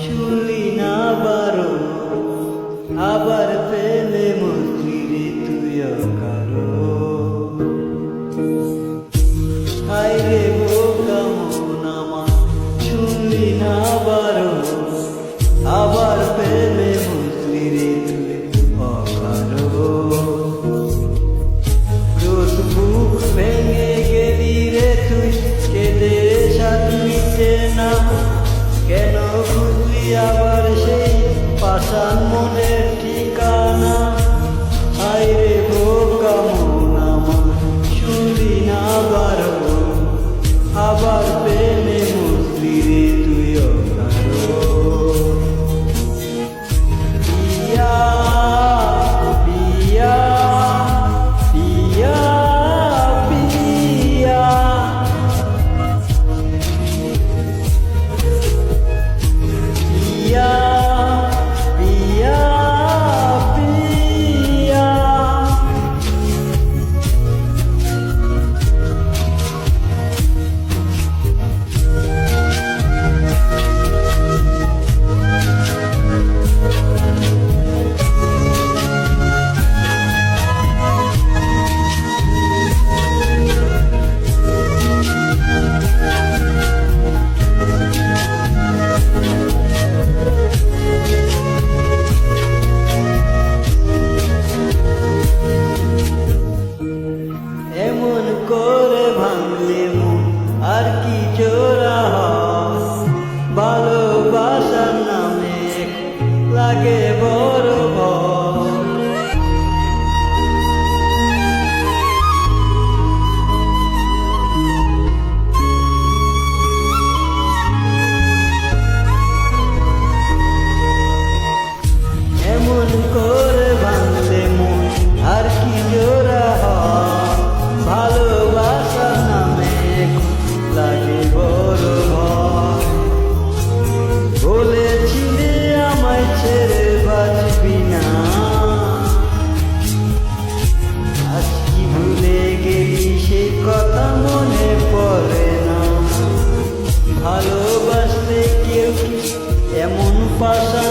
শুনলি না বারো আবার পেলে মন্দিরে তুইও কারো হায়রে বোকা মন আমার শুনলি না বারো আবার পেলে মন্দিরে তুই অকারো রোজ বুক ভেঙে গেলি রে তুই কেঁদে সাথ মিটে না কেন খুঁজলি আবার সেই পাষাণ মনের ঠিকানা হায়রে বোকা মন আমার শুনলি না বারো আবার পেলে মন্দিরে তুইও কারো পিয়া পিয়া পিয়া পিয়া পিয়া পিয়া পিয়া এমন করে ভাঙলে মন আর কি জোড়া হয় ভালোবাসার নামে লাগে বড় ভয় এমন করে ভাঙলে মন আর কি জোড়া হয় ভালোবাসার নামে লাগে বড় ভয় বলেছিলে আমায় ছেড়ে বাঁচবি না আজ কি ভুলে গেলি সে কথা মনে পড়ে না ভালোবাসলে কেউ কি এমন পাশা